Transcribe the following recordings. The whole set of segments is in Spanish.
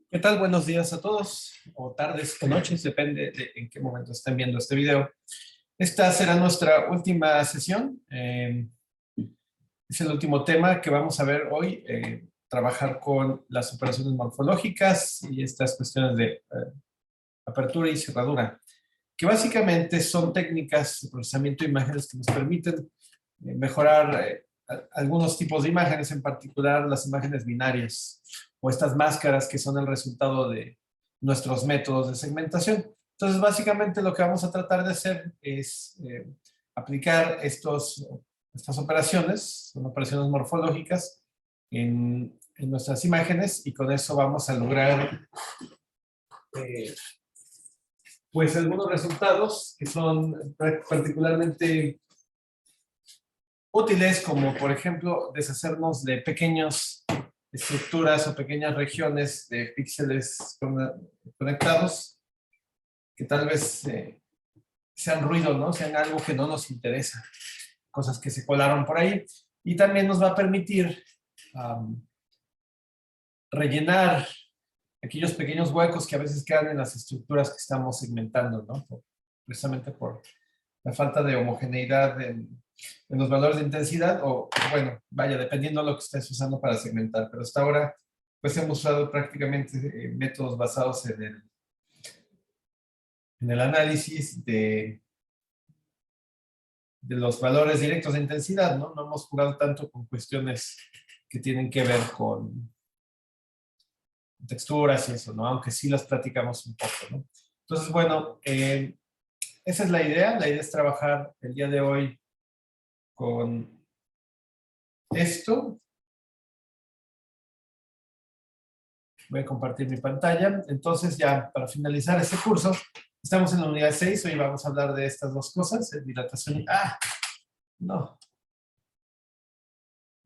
¿Qué tal? Buenos días a todos, o tardes o noches, depende de en qué momento estén viendo este video. Esta será nuestra última sesión. Es el último tema que vamos a ver hoy, trabajar con las operaciones morfológicas y estas cuestiones de apertura y cerradura, que básicamente son técnicas de procesamiento de imágenes que nos permiten mejorar algunos tipos de imágenes, en particular las imágenes binarias o estas máscaras que son el resultado de nuestros métodos de segmentación. Entonces, básicamente lo que vamos a tratar de hacer es aplicar estas operaciones, son operaciones morfológicas en nuestras imágenes, y con eso vamos a lograr pues algunos resultados que son particularmente útiles, como por ejemplo deshacernos de pequeñas estructuras o pequeñas regiones de píxeles conectados que tal vez sean ruido, ¿no? Sean algo que no nos interesa, cosas que se colaron por ahí. Y también nos va a permitir rellenar aquellos pequeños huecos que a veces quedan en las estructuras que estamos segmentando, ¿no? Precisamente por la falta de homogeneidad en los valores de intensidad, o bueno, vaya, dependiendo de lo que estés usando para segmentar. Pero hasta ahora, pues hemos usado prácticamente métodos basados en el análisis de los valores directos de intensidad, ¿no? No hemos jugado tanto con cuestiones que tienen que ver con texturas y eso, ¿no? Aunque sí las platicamos un poco, ¿no? Entonces, bueno, esa es la idea. La idea es trabajar el día de hoy con esto. Voy a compartir mi pantalla. Entonces, ya para finalizar este curso, estamos en la unidad 6. Hoy vamos a hablar de estas dos cosas, dilatación y... ¡Ah! No.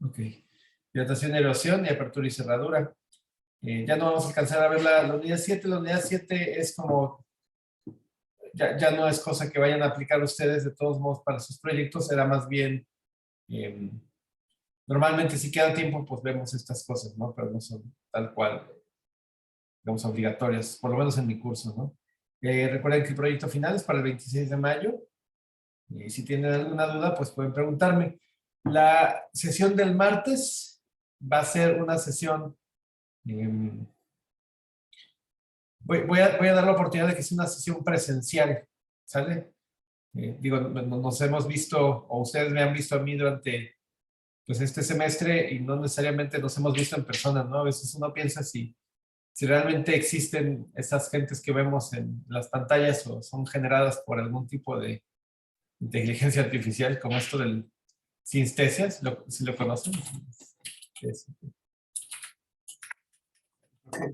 Ok. Dilatación y erosión y apertura y cerradura. Ya no vamos a alcanzar a ver la unidad 7. La unidad 7 es como... Ya no es cosa que vayan a aplicar ustedes de todos modos para sus proyectos. Era más bien... normalmente si queda tiempo, pues vemos estas cosas, ¿no? Pero no son tal cual, digamos, obligatorias, por lo menos en mi curso, ¿no? Recuerden que el proyecto final es para el 26 de mayo. Y si tienen alguna duda, pues pueden preguntarme. La sesión del martes va a ser una sesión... voy a dar la oportunidad de que sea una sesión presencial, ¿sale? Digo, nos hemos visto, o ustedes me han visto a mí durante pues, este semestre, y no necesariamente nos hemos visto en persona, ¿no? A veces uno piensa si realmente existen esas gentes que vemos en las pantallas o son generadas por algún tipo de inteligencia artificial, como esto del sinestesia, si lo conocen. Creo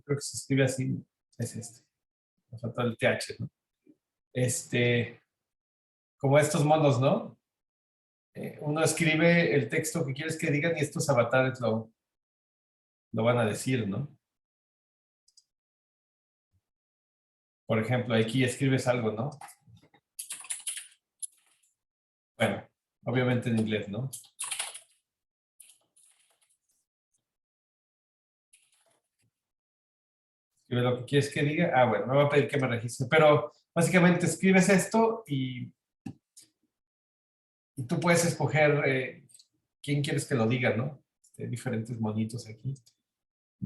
que se escribe así, es este. Me falta el TH, ¿no? Como estos monos, ¿no? Uno escribe el texto que quieres que digan y estos avatares lo van a decir, ¿no? Por ejemplo, aquí escribes algo, ¿no? Bueno, obviamente en inglés, ¿no? Escribe lo que quieres que diga. Ah, bueno, me va a pedir que me registre. Pero básicamente escribes esto y tú puedes escoger quién quieres que lo diga, ¿no? Diferentes monitos aquí.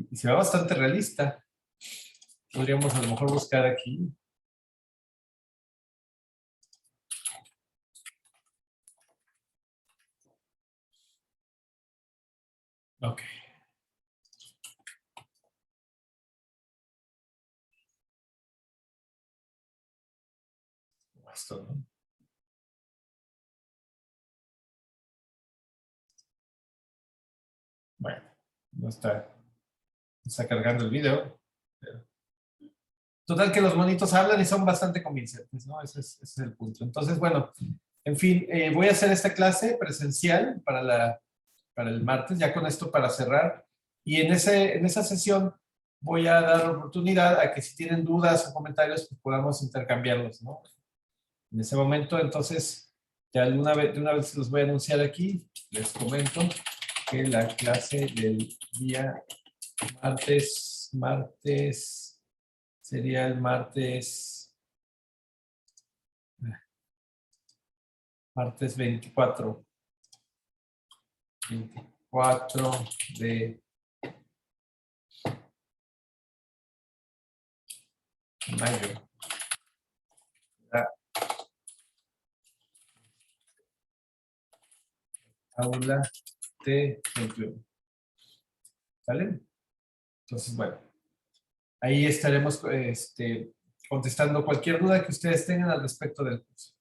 Y se ve bastante realista. Podríamos a lo mejor buscar aquí. Ok. Esto, ¿no? Bueno, no está cargando el video. Pero... Total que los monitos hablan y son bastante convincentes, ¿no? Ese es el punto. Entonces, bueno, en fin, voy a hacer esta clase presencial para el martes, ya con esto para cerrar. Y en esa sesión voy a dar oportunidad a que si tienen dudas o comentarios, pues podamos intercambiarlos, ¿no? En ese momento, entonces, ya de una vez los voy a anunciar aquí. Les comento que la clase del día martes Martes sería el martes 24. 24 de mayo. Aula T21. ¿Sale? Entonces, bueno, ahí estaremos contestando cualquier duda que ustedes tengan al respecto del curso.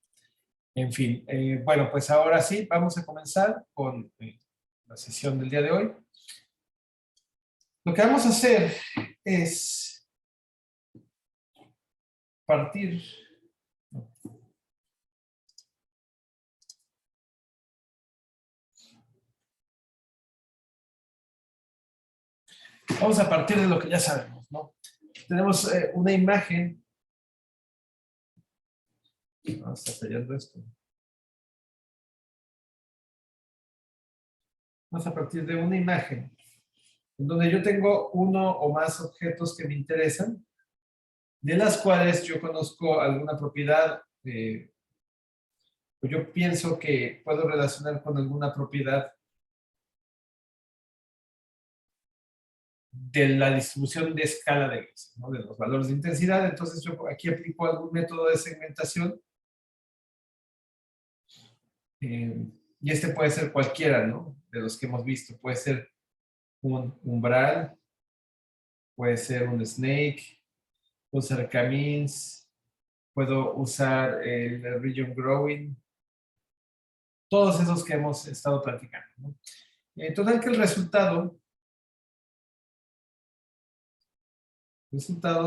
En fin, bueno, pues ahora sí, vamos a comenzar con la sesión del día de hoy. Lo que vamos a hacer es partir... Vamos a partir de lo que ya sabemos, ¿no? Tenemos una imagen. Vamos a fallando esto. Vamos a partir de una imagen en donde yo tengo uno o más objetos que me interesan, de las cuales yo conozco alguna propiedad, o yo pienso que puedo relacionar con alguna propiedad de la distribución de escala de Gauss, ¿no? De los valores de intensidad. Entonces yo aquí aplico algún método de segmentación, y este puede ser cualquiera, ¿no? De los que hemos visto. Puede ser un umbral, puede ser un snake, puedo usar k-means, puedo usar el region growing, todos esos que hemos estado platicando, ¿no? Total que el resultado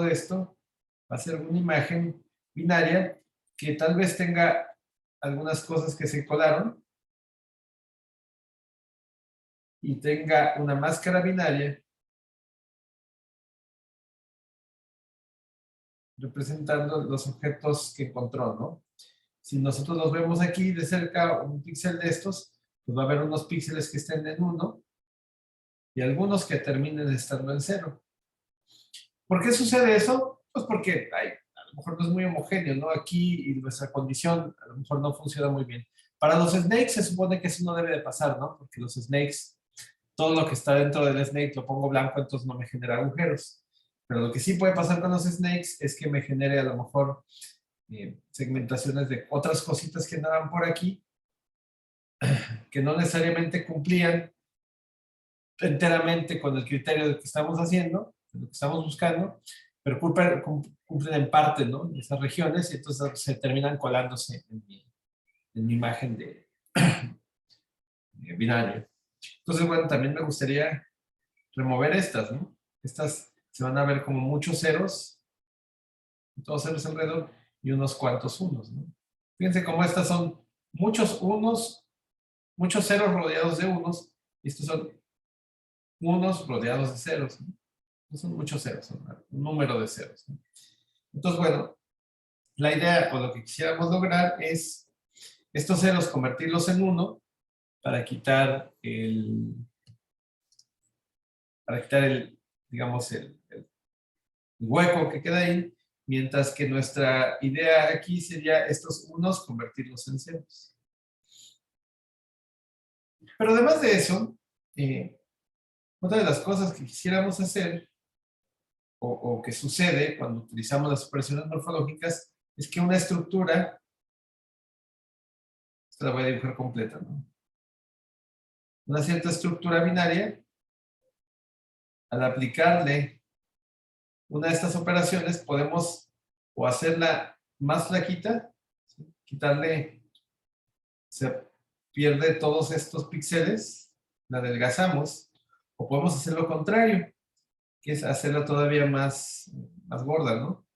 de esto va a ser una imagen binaria que tal vez tenga algunas cosas que se colaron y tenga una máscara binaria representando los objetos que encontró, ¿no? Si nosotros los vemos aquí de cerca, un píxel de estos, pues va a haber unos píxeles que estén en 1 y algunos que terminen estando en 0. ¿Por qué sucede eso? Pues porque a lo mejor no es muy homogéneo, ¿no? Aquí y nuestra condición a lo mejor no funciona muy bien. Para los snakes se supone que eso no debe de pasar, ¿no? Porque los snakes, todo lo que está dentro del snake lo pongo blanco, entonces no me genera agujeros. Pero lo que sí puede pasar con los snakes es que me genere a lo mejor segmentaciones de otras cositas que andaban por aquí, que no necesariamente cumplían enteramente con el criterio de que estamos haciendo, de lo que estamos buscando, pero cumplen en parte, ¿no? En esas regiones, y entonces se terminan colándose en mi imagen de binario. Entonces, bueno, también me gustaría remover estas, ¿no? Estas se van a ver como muchos ceros, todos ceros alrededor, y unos cuantos unos, ¿no? Fíjense cómo estas son muchos unos, muchos ceros rodeados de unos, y estos son unos rodeados de ceros, ¿no? No son muchos ceros, son un número de ceros, ¿no? Entonces, bueno, la idea o lo que quisiéramos lograr es estos ceros convertirlos en 1 para quitar digamos, el hueco que queda ahí, mientras que nuestra idea aquí sería estos unos convertirlos en ceros. Pero además de eso, otra de las cosas que quisiéramos hacer o que sucede cuando utilizamos las operaciones morfológicas es que una estructura, esta la voy a dibujar completa, ¿no? Una cierta estructura binaria, al aplicarle una de estas operaciones, podemos o hacerla más flaquita, ¿sí? Quitarle, se pierde todos estos píxeles, la adelgazamos, o podemos hacer lo contrario, que es hacerla todavía más gorda, ¿no?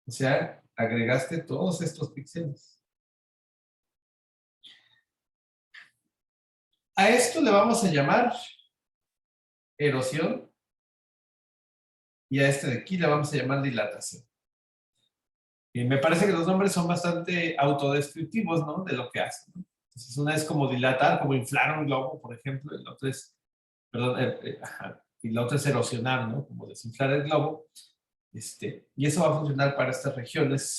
O sea, agregaste todos estos píxeles. A esto le vamos a llamar erosión, y a este de aquí le vamos a llamar dilatación. Y me parece que los nombres son bastante autodescriptivos, ¿no? De lo que hacen, ¿no? Entonces, una es como dilatar, como inflar un globo, por ejemplo, el otro es, perdón, y la otra es erosionar, ¿no? Como desinflar el globo. Y eso va a funcionar para estas regiones.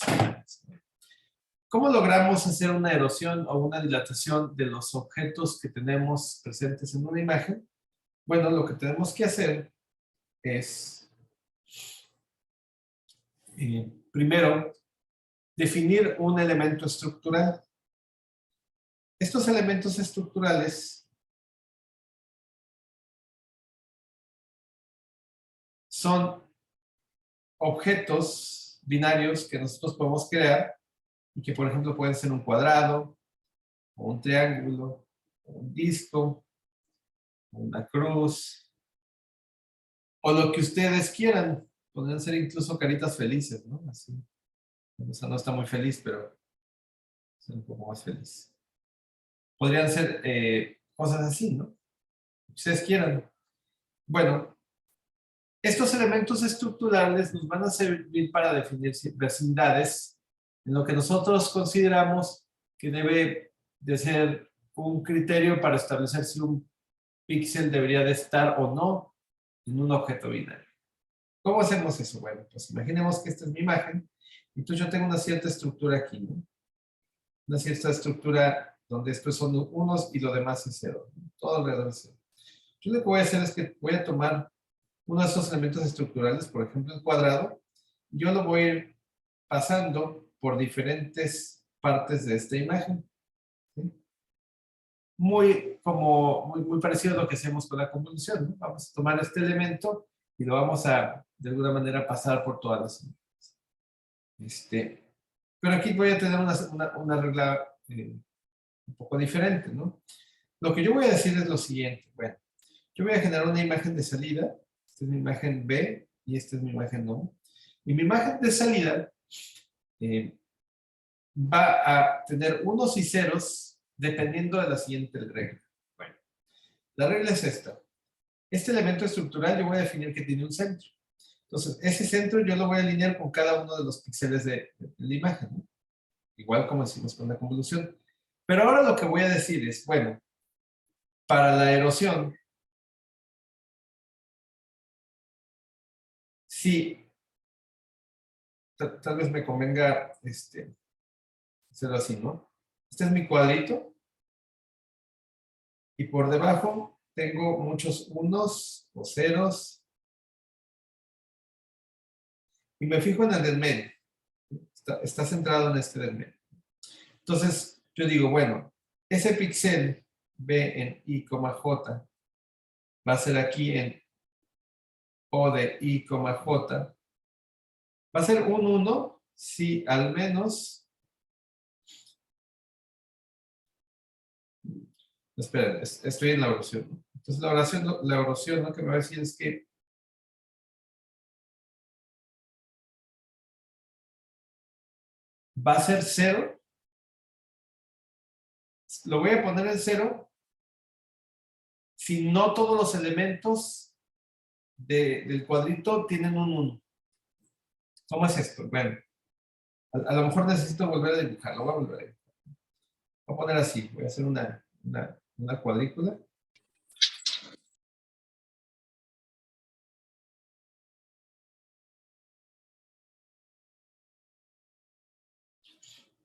¿Cómo logramos hacer una erosión o una dilatación de los objetos que tenemos presentes en una imagen? Bueno, lo que tenemos que hacer es, primero, definir un elemento estructural. Estos elementos estructurales son objetos binarios que nosotros podemos crear y que, por ejemplo, pueden ser un cuadrado, o un triángulo, o un disco, o una cruz, o lo que ustedes quieran. Podrían ser incluso caritas felices, ¿no? Así. O sea, no está muy feliz, pero es un poco más feliz. Podrían ser cosas así, ¿no? Que ustedes quieran. Bueno, estos elementos estructurales nos van a servir para definir vecindades en lo que nosotros consideramos que debe de ser un criterio para establecer si un píxel debería de estar o no en un objeto binario. ¿Cómo hacemos eso? Bueno, pues imaginemos que esta es mi imagen, y entonces yo tengo una cierta estructura aquí, ¿no? Una cierta estructura donde estos son unos y lo demás es cero, ¿no? Todo alrededor es cero. Yo lo que voy a hacer es que voy a tomar uno de esos elementos estructurales, por ejemplo el cuadrado, yo lo voy a ir pasando por diferentes partes de esta imagen, ¿sí? Muy parecido a lo que hacemos con la convolución, ¿no? Vamos a tomar este elemento y lo vamos a, de alguna manera, pasar por todas las imágenes. Pero aquí voy a tener una regla un poco diferente, ¿no? Lo que yo voy a decir es lo siguiente. Bueno, yo voy a generar una imagen de salida. Esta es mi imagen B y esta es mi imagen O. Y mi imagen de salida va a tener unos y ceros dependiendo de la siguiente regla. Bueno, la regla es esta. Este elemento estructural yo voy a definir que tiene un centro. Entonces, ese centro yo lo voy a alinear con cada uno de los píxeles de la imagen, ¿no? Igual como hicimos con la convolución. Pero ahora lo que voy a decir es, bueno, para la erosión, si tal vez me convenga hacerlo así, ¿no? Este es mi cuadrito y por debajo tengo muchos unos o ceros y me fijo en el del medio. Está centrado en este del medio. Entonces, yo digo, bueno, ese píxel B en I, J va a ser aquí en O de I, J. Va a ser un 1 si al menos... Esperen, estoy en la oración, ¿no? Entonces la oración lo que me va a decir es que va a ser 0. Lo voy a poner en 0 si no todos los elementos del cuadrito tienen un 1. ¿Cómo es esto? Bueno, a lo mejor necesito volver a dibujarlo. Voy a volver a dibujar. Voy a poner así. Voy a hacer una cuadrícula.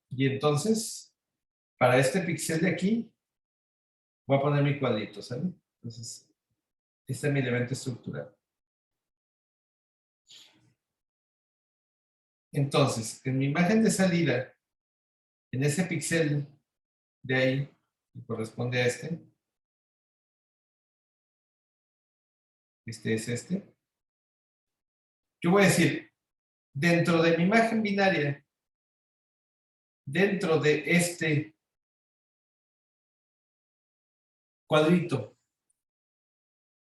Y entonces, para este píxel de aquí, voy a poner mi cuadrito, ¿sale? Entonces, este es mi elemento estructural. Entonces, en mi imagen de salida, en ese píxel de ahí, que corresponde a este es este, yo voy a decir, dentro de mi imagen binaria, dentro de este cuadrito,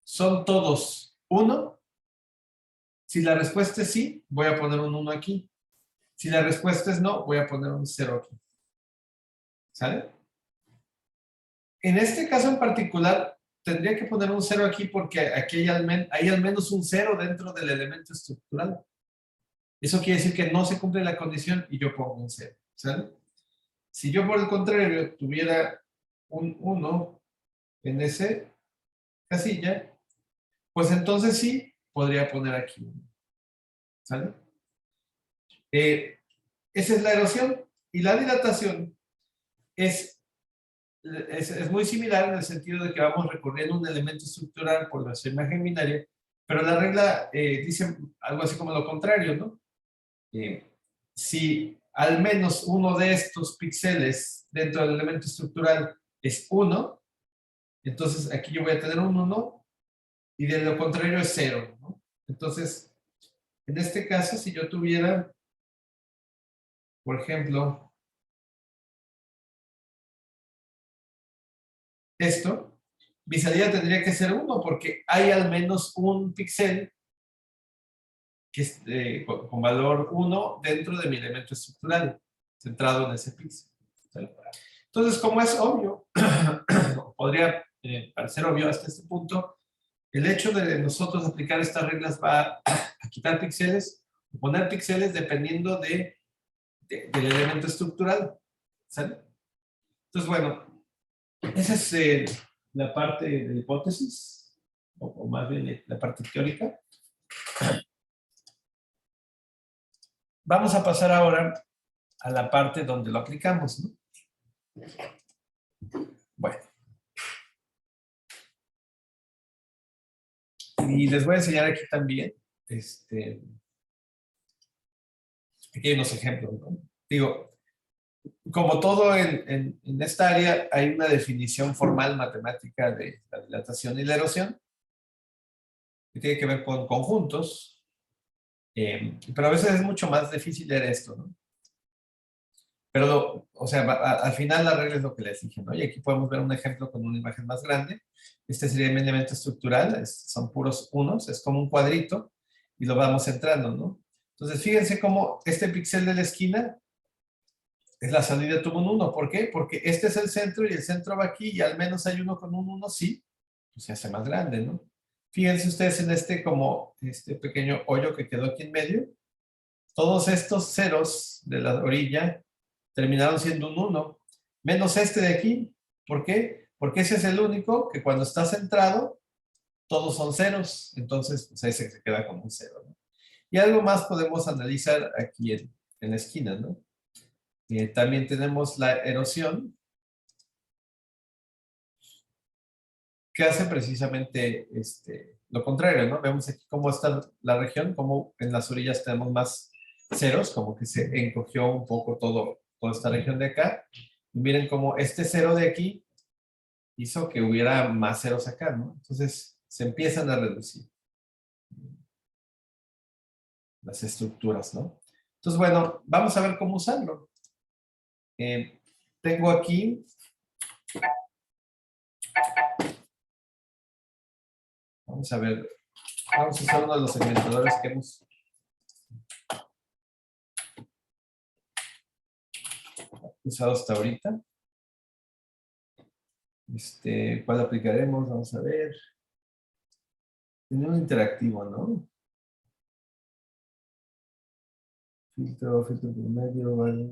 ¿son todos 1? Si la respuesta es sí, voy a poner un 1 aquí. Si la respuesta es no, voy a poner un 0 aquí. ¿Sale? En este caso en particular, tendría que poner un 0 aquí porque aquí hay al menos un 0 dentro del elemento estructural. Eso quiere decir que no se cumple la condición y yo pongo un 0. ¿Sale? Si yo por el contrario tuviera un 1 en esa casilla, pues entonces sí, podría poner aquí. ¿Sale? Esa es la erosión. Y la dilatación es muy similar en el sentido de que vamos recorriendo un elemento estructural por nuestra imagen binaria, pero la regla dice algo así como lo contrario, ¿no? Si al menos uno de estos píxeles dentro del elemento estructural es 1, entonces aquí yo voy a tener un 1 y de lo contrario es 0, ¿no? Entonces, en este caso, si yo tuviera, por ejemplo, esto, mi salida tendría que ser 1 porque hay al menos un píxel que es, con valor 1 dentro de mi elemento estructural, centrado en ese píxel. Entonces, como es obvio, podría parecer obvio hasta este punto, el hecho de nosotros aplicar estas reglas va a quitar píxeles, poner píxeles dependiendo del elemento estructural. ¿Sale? Entonces, bueno, esa es la parte de la hipótesis, o más bien la parte teórica. Vamos a pasar ahora a la parte donde lo aplicamos, ¿no? Bueno. Y les voy a enseñar aquí también, aquí hay unos ejemplos, ¿no? Digo, como todo en esta área, hay una definición formal matemática de la dilatación y la erosión, que tiene que ver con conjuntos, pero a veces es mucho más difícil leer esto, ¿no? Pero, o sea, al final la regla es lo que les dije, ¿no? Y aquí podemos ver un ejemplo con una imagen más grande. Este sería mi elemento estructural, son puros unos, es como un cuadrito, y lo vamos centrando, ¿no? Entonces, fíjense cómo este píxel de la esquina es la salida tuvo un 1. ¿Por qué? Porque este es el centro y el centro va aquí y al menos hay uno con un 1, sí, pues se hace más grande, ¿no? Fíjense ustedes en como este pequeño hoyo que quedó aquí en medio. Todos estos ceros de la orilla terminaron siendo un 1, menos este de aquí. ¿Por qué? Porque ese es el único que cuando está centrado, todos son ceros. Entonces, pues ese se queda como un 0, ¿no? Y algo más podemos analizar aquí en la esquina, ¿no? También tenemos la erosión, que hace precisamente lo contrario, ¿no? Vemos aquí cómo está la región, cómo en las orillas tenemos más ceros, como que se encogió un poco toda esta región de acá. Y miren cómo este cero de aquí hizo que hubiera más ceros acá, ¿no? Entonces se empiezan a reducir las estructuras, ¿no? Entonces, bueno, vamos a ver cómo usarlo. Tengo aquí, vamos a ver, vamos a usar uno de los segmentadores que hemos usado hasta ahorita. ¿Cuál aplicaremos? Vamos a ver. Tiene un interactivo, ¿no? Filtro promedio, vale.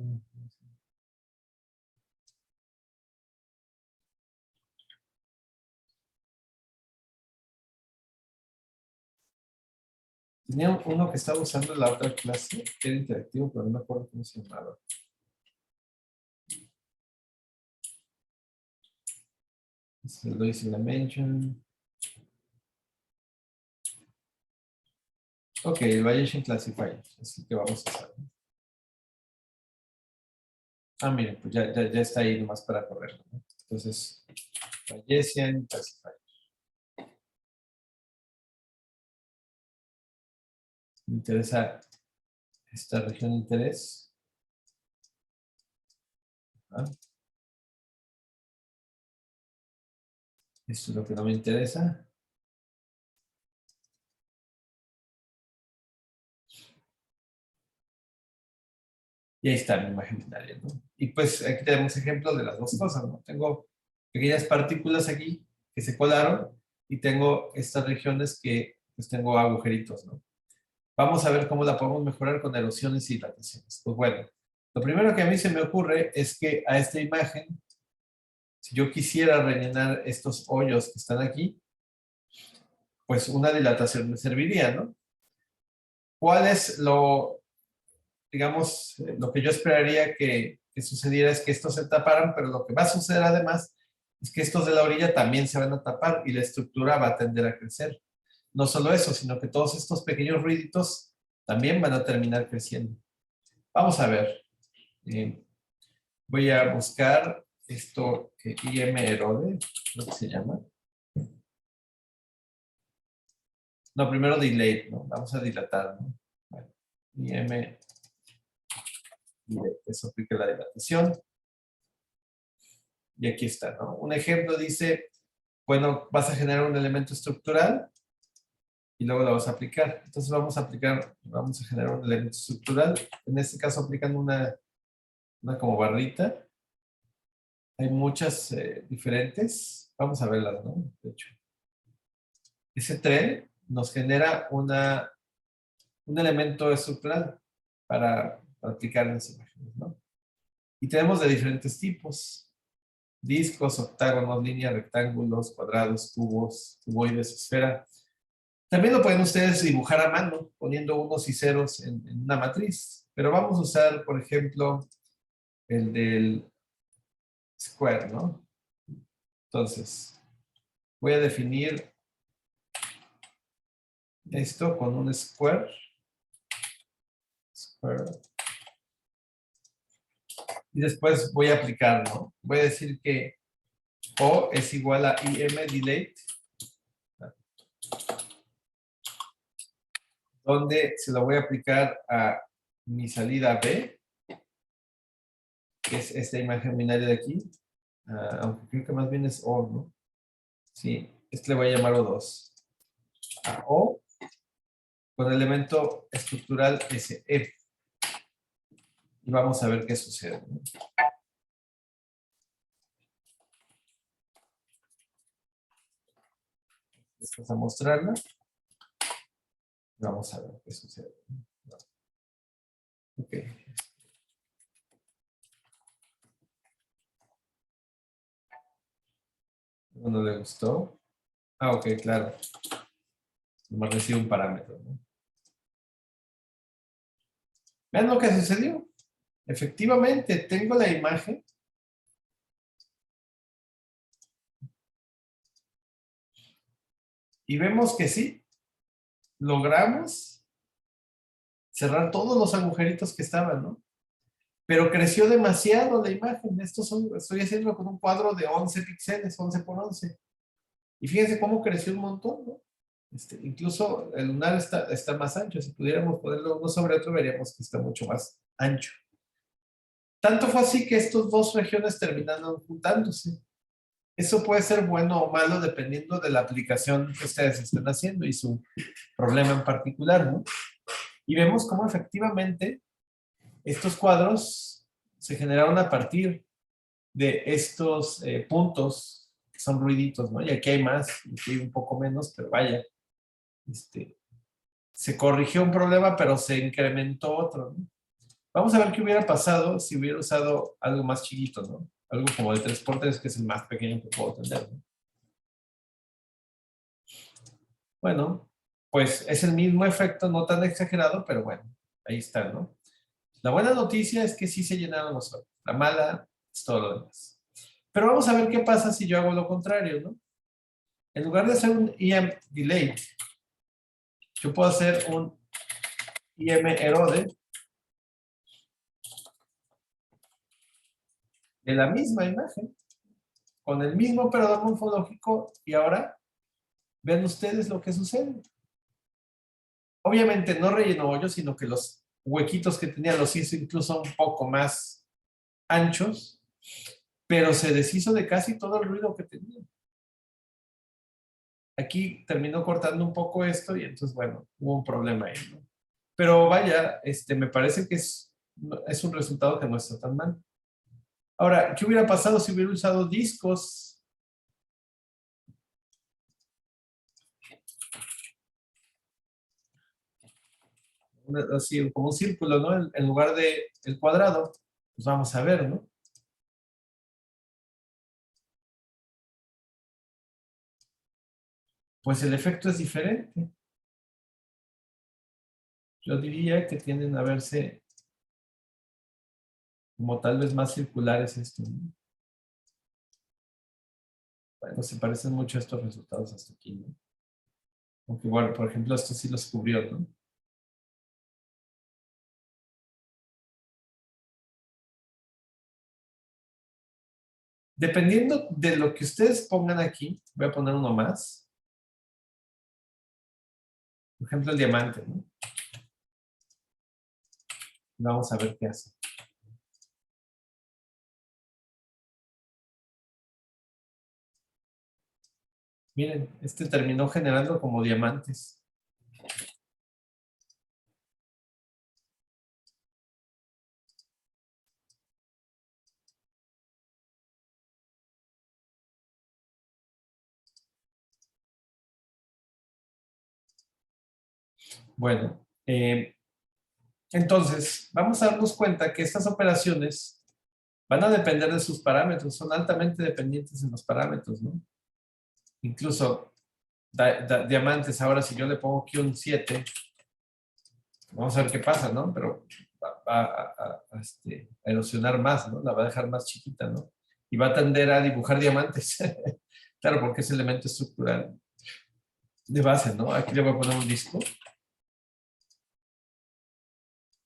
Tenía uno que estaba usando en la otra clase, que era interactivo, pero no me acuerdo cómo se llamaba. Lo hice en la mention. Ok, el Bayesian Classifier, así que vamos a usar. Ah, miren, pues ya está ahí nomás para correrlo, ¿no? Entonces, Bayesian Classifier. Me interesa esta región de interés. ¿Ah? Esto es lo que no me interesa. Y ahí está mi imagen binaria, ¿no? Y pues aquí tenemos ejemplos de las dos cosas, ¿no? Tengo pequeñas partículas aquí que se colaron y tengo estas regiones que pues tengo agujeritos, ¿no? Vamos a ver cómo la podemos mejorar con erosiones y dilataciones. Pues bueno, lo primero que a mí se me ocurre es que a esta imagen, si yo quisiera rellenar estos hoyos que están aquí, pues una dilatación me serviría, ¿no? ¿Cuál es lo, digamos, lo que yo esperaría que sucediera es que estos se taparan, pero lo que va a suceder además es que estos de la orilla también se van a tapar y la estructura va a tender a crecer. No solo eso, sino que todos estos pequeños ruiditos también van a terminar creciendo. Vamos a ver. Voy a buscar esto que IM erode, lo que se llama. No, primero delay, ¿no? Vamos a dilatar, ¿no? Bueno, IM delay, eso aplica la dilatación. Y aquí está, ¿no? Un ejemplo dice, bueno, vas a generar un elemento estructural y luego lo vas a aplicar. Entonces vamos a generar un elemento estructural. En este caso aplicando una como barrita. Hay muchas diferentes. Vamos a verlas, ¿no? De hecho. Ese tren nos genera un elemento estructural para aplicar en las imágenes, ¿no? Y tenemos de diferentes tipos. Discos, octágonos, líneas, rectángulos, cuadrados, cubos, cuboides, esfera. También lo pueden ustedes dibujar a mano, poniendo unos y ceros en una matriz. Pero vamos a usar, por ejemplo, el del square, ¿no? Entonces, voy a definir esto con un square. Y después voy a aplicar, ¿no? Voy a decir que O es igual a IM delete, donde se lo voy a aplicar a mi salida B, que es esta imagen binaria de aquí, aunque creo que más bien es O, ¿no? Sí, este le voy a llamar O2. A O con el elemento estructural SE. Y vamos a ver qué sucede, ¿no? Vamos a mostrarla. Vamos a ver qué sucede. Ok. ¿No le gustó? Ah, ok, claro. Nomás recibe un parámetro, ¿no? Vean lo que sucedió. Efectivamente, tengo la imagen. Y vemos que sí, logramos cerrar todos los agujeritos que estaban, ¿no? Pero creció demasiado la imagen. Estoy haciendo con un cuadro de 11 píxeles, 11 por 11. Y fíjense cómo creció un montón, ¿no? Incluso el lunar está más ancho. Si pudiéramos ponerlo uno sobre otro, veríamos que está mucho más ancho. Tanto fue así que estas dos regiones terminaron juntándose. Eso puede ser bueno o malo dependiendo de la aplicación que ustedes estén haciendo y su problema en particular, ¿no? Y vemos cómo efectivamente estos cuadros se generaron a partir de estos puntos que son ruiditos, ¿no? Y aquí hay más, y aquí hay un poco menos, pero vaya, se corrigió un problema, pero se incrementó otro, ¿no? Vamos a ver qué hubiera pasado si hubiera usado algo más chiquito, ¿no? Algo como el 3x3, que es el más pequeño que puedo tener, ¿no? Bueno, pues es el mismo efecto, no tan exagerado, pero bueno, ahí está, ¿no? La buena noticia es que sí se llenaron los ojos. La mala es todo lo demás. Pero vamos a ver qué pasa si yo hago lo contrario, ¿no? En lugar de hacer un IM delay, yo puedo hacer un IM erode de la misma imagen, con el mismo operador morfológico, y ahora ven ustedes lo que sucede. Obviamente no rellenó hoyos, sino que los huequitos que tenía los hizo incluso un poco más anchos, pero se deshizo de casi todo el ruido que tenía. Aquí terminó cortando un poco esto y entonces, bueno, hubo un problema ahí, ¿no? Pero vaya, me parece que es un resultado que no está tan mal. Ahora, ¿qué hubiera pasado si hubiera usado discos? Así, como un círculo, ¿no? En lugar de el cuadrado. Pues vamos a ver, ¿no? pues el efecto es diferente. Yo diría que tienden a verse como tal vez más circulares estos, ¿no? Bueno, se parecen mucho a estos resultados hasta aquí, ¿no? Aunque bueno, por ejemplo, esto sí los cubrió, ¿no? Dependiendo de lo que ustedes pongan aquí, voy a poner uno más. Por ejemplo, el diamante, ¿no? Vamos a ver qué hace. Miren, este terminó generando como diamantes. Bueno, entonces, vamos a darnos cuenta que estas operaciones van a depender de sus parámetros, son altamente dependientes en los parámetros, ¿no? Incluso diamantes, ahora si yo le pongo aquí un 7, vamos a ver qué pasa, ¿no? Pero va a erosionar más, ¿no? La va a dejar más chiquita, ¿no? Y va a tender a dibujar diamantes. Claro, porque es elemento estructural de base, ¿no? Aquí le voy a poner un disco.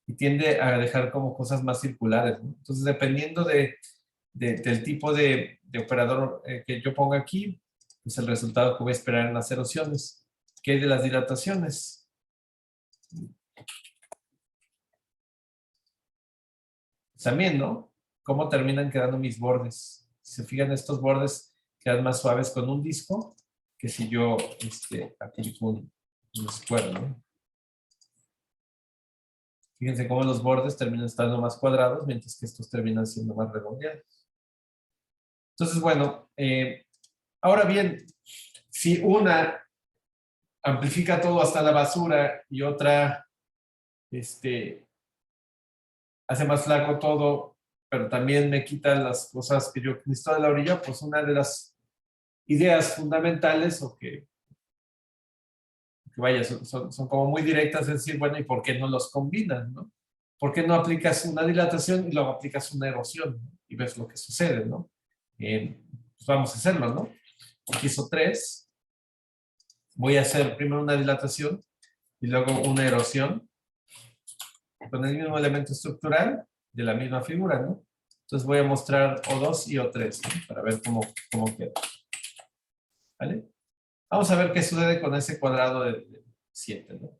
Y tiende a dejar como cosas más circulares, ¿no? Entonces, dependiendo del tipo de operador que yo ponga aquí, pues el resultado que voy a esperar en las erosiones. ¿Qué hay de las dilataciones? También, ¿no? ¿Cómo terminan quedando mis bordes? Si se fijan, estos bordes quedan más suaves con un disco que si yo aplico un square, ¿no? Fíjense cómo los bordes terminan estando más cuadrados, mientras que estos terminan siendo más redondeados. Entonces, bueno, ahora bien, si una amplifica todo hasta la basura y otra hace más flaco todo, pero también me quita las cosas que yo necesito de la orilla, pues una de las ideas fundamentales o que vaya, son como muy directas, es decir, bueno, ¿y por qué no los combinas, no? ¿Por qué no aplicas una dilatación y luego aplicas una erosión, ¿no? Y ves lo que sucede, ¿no? Pues vamos a hacerlo, ¿no? Aquí hizo 3. Voy a hacer primero una dilatación y luego una erosión con el mismo elemento estructural de la misma figura, ¿no? Entonces voy a mostrar O2 y O3, ¿no? Para ver cómo queda. ¿Vale? Vamos a ver qué sucede con ese cuadrado de 7, ¿no?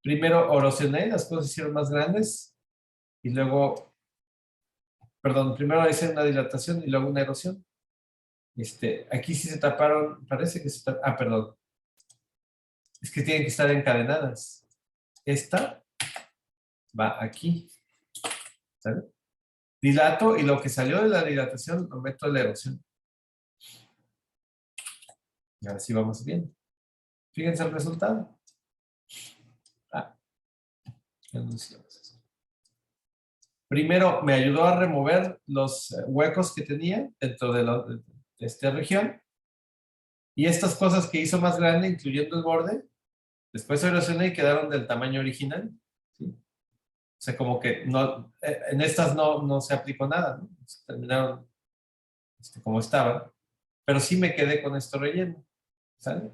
Primero erosioné, las cosas se hicieron más grandes y luego, perdón, primero hice una dilatación y luego una erosión. Aquí sí se taparon, parece que se taparon, perdón, es que tienen que estar encadenadas. Esta va aquí, ¿sabes? Dilato y lo que salió de la dilatación lo meto en la erosión. Y ahora sí vamos bien. Fíjense el resultado. Ya no decíamos eso. Primero me ayudó a remover los huecos que tenía dentro de esta región. Y estas cosas que hizo más grande, incluyendo el borde, después se erosioné y quedaron del tamaño original. ¿Sí? O sea, como que no, en estas no se aplicó nada, ¿no? Se terminaron como estaban. Pero sí me quedé con esto relleno. ¿Sale?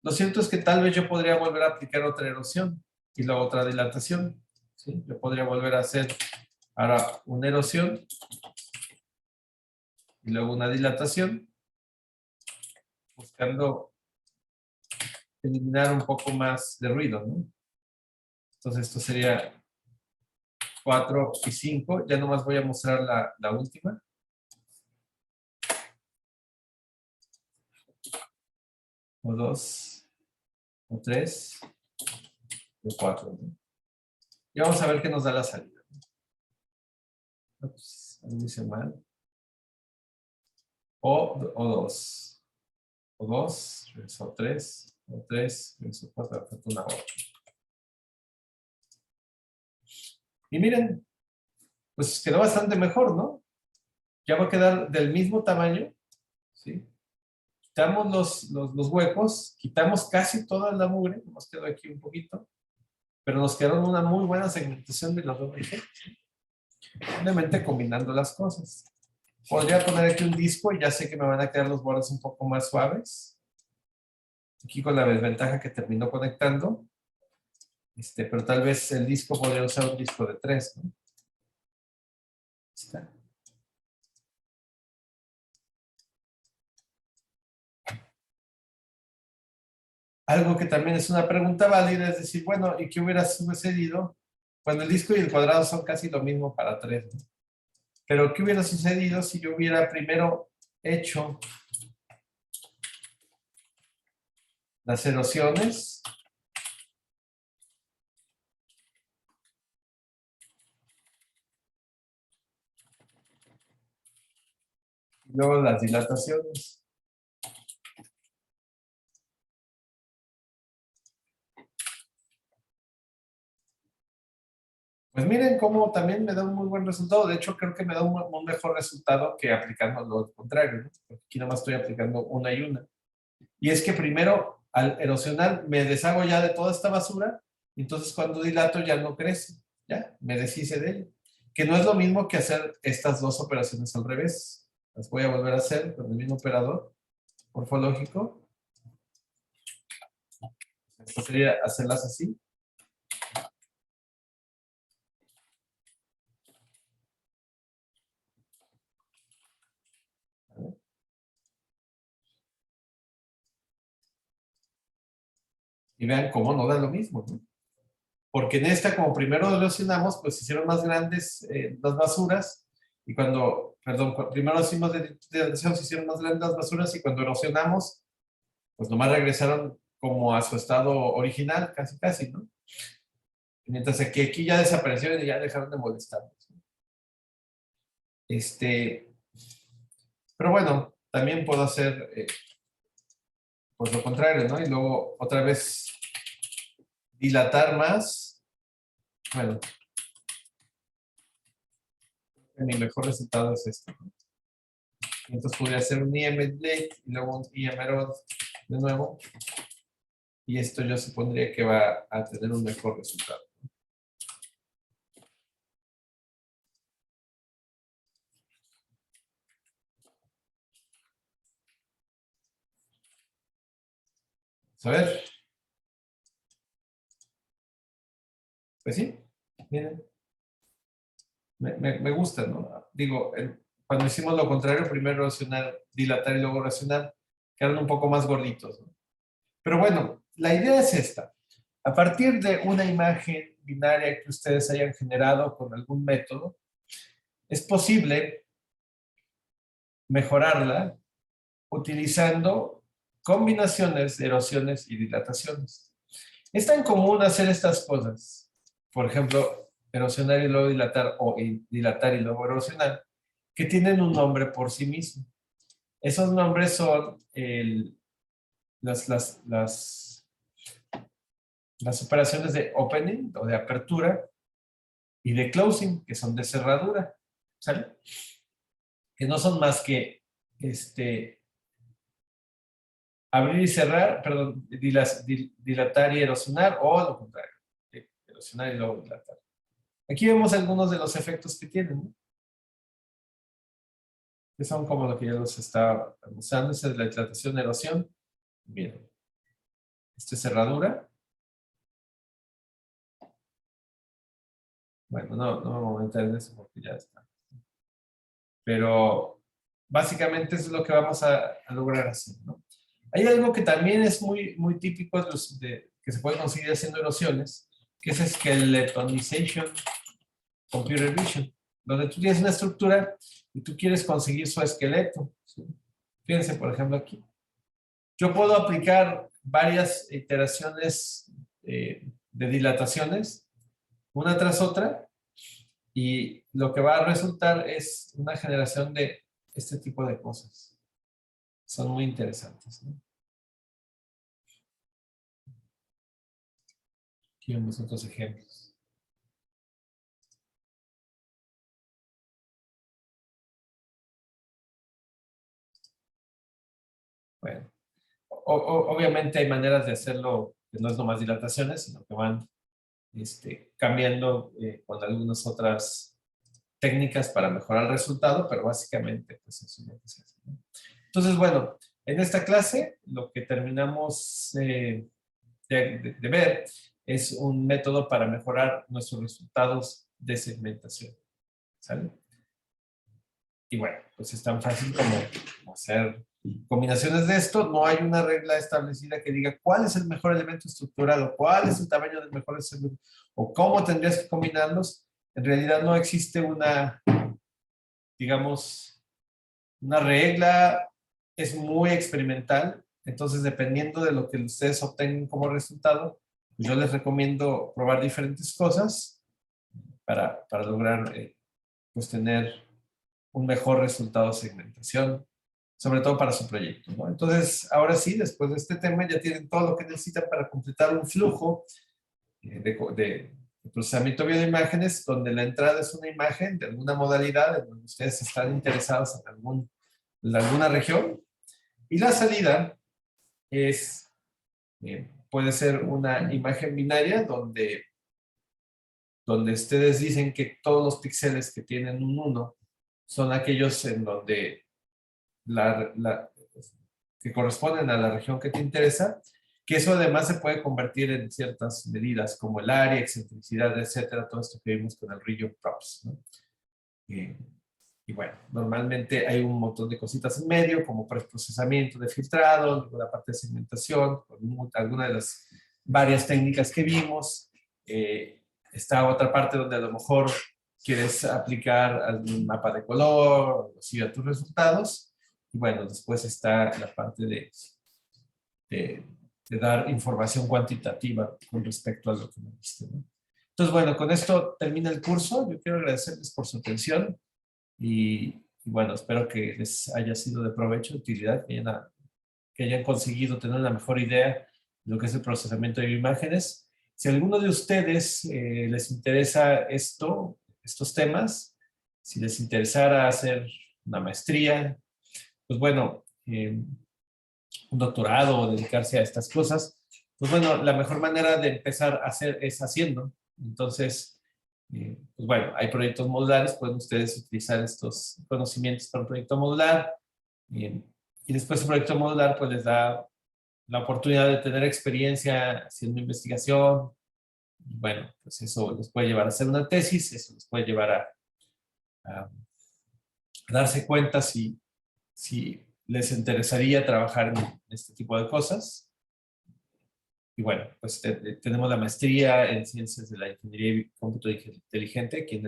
Lo cierto es que tal vez yo podría volver a aplicar otra erosión y luego otra dilatación. ¿Sí? Yo podría volver a hacer ahora una erosión y luego una dilatación, buscando eliminar un poco más de ruido, ¿no? Entonces esto sería 4 y 5. Ya nomás voy a mostrar la última. O 2, o 3, o 4, ¿no? Y vamos a ver qué nos da la salida. Ups, algo hice mal. O 2. O 2, regreso 3, o 3, regreso 4, falta una 8. Y miren, pues quedó bastante mejor, ¿no? ya va a quedar del mismo tamaño, ¿sí? Quitamos los huecos, quitamos casi toda la mugre, nos quedó aquí un poquito, pero nos quedó una muy buena segmentación de los dos objetos, simplemente combinando las cosas. Podría poner aquí un disco y ya sé que me van a quedar los bordes un poco más suaves. Aquí con la desventaja que terminó conectando. Pero tal vez el disco podría usar un disco de 3, ¿no? Está. Algo que también es una pregunta válida es decir, bueno, ¿y qué hubiera sucedido cuando el disco y el cuadrado son casi lo mismo para 3, ¿no? Pero ¿qué hubiera sucedido si yo hubiera primero hecho las erosiones y luego las dilataciones? Pues miren cómo también me da un muy buen resultado. De hecho, creo que me da un mejor resultado que aplicando lo contrario, ¿no? Porque aquí nada más estoy aplicando una y una. Y es que primero, al erosionar, me deshago ya de toda esta basura, y entonces cuando dilato ya no crece, ya, me deshice de ella. Que no es lo mismo que hacer estas dos operaciones al revés. Las voy a volver a hacer con el mismo operador morfológico. Esto sería hacerlas así. Y vean cómo no da lo mismo, ¿no? Porque en esta, como primero erosionamos, pues se hicieron más grandes las basuras, y cuando, perdón, primero hicimos de erosión, se hicieron más grandes las basuras, y cuando erosionamos, pues nomás regresaron como a su estado original, casi, casi, ¿no? Mientras que aquí ya desaparecieron y ya dejaron de molestarnos. Este, pero bueno, también puedo hacer pues lo contrario, ¿no? Y luego otra vez dilatar más. Bueno, mi mejor resultado es este, ¿no? Entonces podría hacer un IM-Late y luego un IM-Erod de nuevo. Y esto yo supondría que va a tener un mejor resultado. A ver, pues sí, miren, me gusta, ¿no? Digo, cuando hicimos lo contrario, primero erosionar, dilatar y luego erosionar, quedaron un poco más gorditos, ¿no? Pero bueno, la idea es esta. A partir de una imagen binaria que ustedes hayan generado con algún método, es posible mejorarla utilizando combinaciones de erosiones y dilataciones. Es tan común hacer estas cosas, por ejemplo, erosionar y luego dilatar o dilatar y luego erosionar, que tienen un nombre por sí mismo. Esos nombres son las operaciones de opening o de apertura y de closing, que son de cerradura, ¿sale? Que no son más que abrir y cerrar, perdón, dilatar y erosionar, o lo contrario, erosionar y luego dilatar. Aquí vemos algunos de los efectos que tienen, ¿no? Que son como lo que yo los estaba usando. Esa es la dilatación, erosión. Miren, esto es cerradura. Bueno, no me voy a meter en eso porque ya está. Pero básicamente eso es lo que vamos a lograr hacer, ¿no? Hay algo que también es muy típico que se puede conseguir haciendo erosiones, que es skeletonization computer vision, donde tú tienes una estructura y tú quieres conseguir su esqueleto, ¿sí? Fíjense, por ejemplo, aquí. Yo puedo aplicar varias iteraciones de dilataciones, una tras otra, y lo que va a resultar es una generación de este tipo de cosas. Son muy interesantes, ¿no? Aquí vemos otros ejemplos. obviamente hay maneras de hacerlo que no es nomás dilataciones, sino que van cambiando con algunas otras técnicas para mejorar el resultado, pero básicamente pues eso es lo que se hace, ¿no? Entonces, bueno, en esta clase lo que terminamos de ver es un método para mejorar nuestros resultados de segmentación, ¿sale? Y bueno, pues es tan fácil como hacer combinaciones de esto. No hay una regla establecida que diga cuál es el mejor elemento estructural o cuál es el tamaño del mejor elemento o cómo tendrías que combinarlos. En realidad no existe una, digamos, una regla. Es muy experimental. Entonces, dependiendo de lo que ustedes obtengan como resultado, pues yo les recomiendo probar diferentes cosas para lograr pues tener un mejor resultado de segmentación, sobre todo para su proyecto, ¿no? Entonces, ahora sí, después de este tema, ya tienen todo lo que necesitan para completar un flujo de procesamiento de imágenes, donde la entrada es una imagen de alguna modalidad, en donde ustedes están interesados en alguna región, y la salida es, puede ser una imagen binaria donde ustedes dicen que todos los píxeles que tienen un 1 son aquellos en donde que corresponden a la región que te interesa, que eso además se puede convertir en ciertas medidas como el área, excentricidad, etcétera, todo esto que vimos con el region props, ¿no? Y bueno, normalmente hay un montón de cositas en medio, como procesamiento de filtrado, la parte de segmentación, alguna de las varias técnicas que vimos. Está otra parte donde a lo mejor quieres aplicar algún mapa de color, o así a tus resultados. Y bueno, después está la parte de dar información cuantitativa con respecto a lo que me viste, ¿no? Entonces, bueno, con esto termina el curso. Yo quiero agradecerles por su atención y bueno, espero que les haya sido de provecho, de utilidad, que hayan conseguido tener una mejor idea de lo que es el procesamiento de imágenes. Si a alguno de ustedes les interesa estos temas, si les interesara hacer una maestría, pues bueno, un doctorado o dedicarse a estas cosas, pues bueno, la mejor manera de empezar a hacer es haciendo. Entonces, pues bueno, hay proyectos modulares, pueden ustedes utilizar estos conocimientos para un proyecto modular, y después el proyecto modular pues les da la oportunidad de tener experiencia haciendo investigación. Y bueno, pues eso les puede llevar a hacer una tesis, eso les puede llevar a darse cuenta si les interesaría trabajar en este tipo de cosas. Y bueno, pues tenemos la maestría en Ciencias de la Ingeniería y Cómputo Inteligente aquí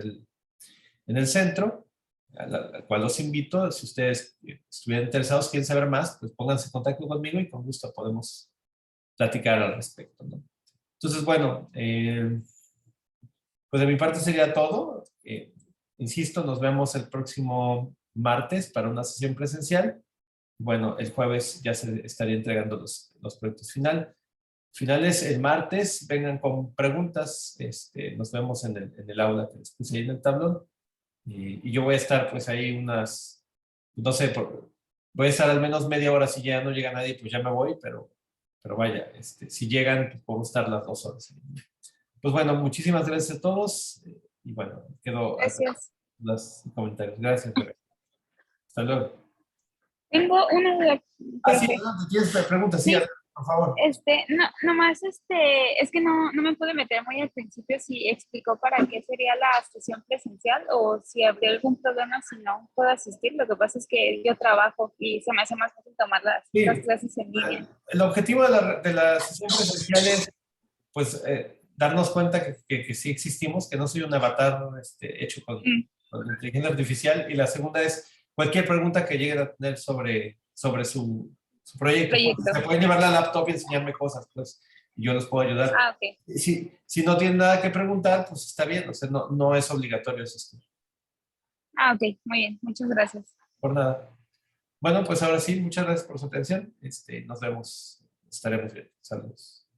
en el centro, al cual los invito. Si ustedes estuvieran interesados, quieren saber más, pues pónganse en contacto conmigo y con gusto podemos platicar al respecto, ¿no? Entonces, bueno, pues de mi parte sería todo. Insisto, nos vemos el próximo martes para una sesión presencial. Bueno, el jueves ya se estaría entregando los proyectos finales. El martes vengan con preguntas. Nos vemos en el aula que les puse ahí en el tablón. Y yo voy a estar pues ahí no sé, voy a estar al menos media hora. Si ya no llega nadie, pues ya me voy, pero vaya, si llegan, pues podemos estar las 2 horas. Pues bueno, muchísimas gracias a todos. Y bueno, quedo a Gracias. los comentarios. Gracias, Rebeca. Hasta luego. Tengo una duda, Ah, sí, profe. adelante, ¿tienes preguntas? Sí, Sí, adelante, por favor. no, nomás, es que no me pude meter muy al principio si explicó para qué sería la sesión presencial o si habría algún problema si no puedo asistir. Lo que pasa es que yo trabajo y se me hace más fácil tomar las Sí, clases en línea. el objetivo de la sesión presencial es, pues, darnos cuenta que sí existimos, que no soy un avatar hecho Mm, con inteligencia artificial. Y la segunda es cualquier pregunta que lleguen a tener sobre su proyecto. Pues, proyecto. se pueden llevar la laptop y enseñarme cosas, pues, y yo les puedo ayudar. Ah, ok. Si no tienen nada que preguntar, pues está bien, o sea, no es obligatorio eso, Ah, ok. Muy bien. Muchas gracias. por nada. Bueno, pues ahora sí, muchas gracias por su atención. Nos vemos, estaremos bien. Saludos.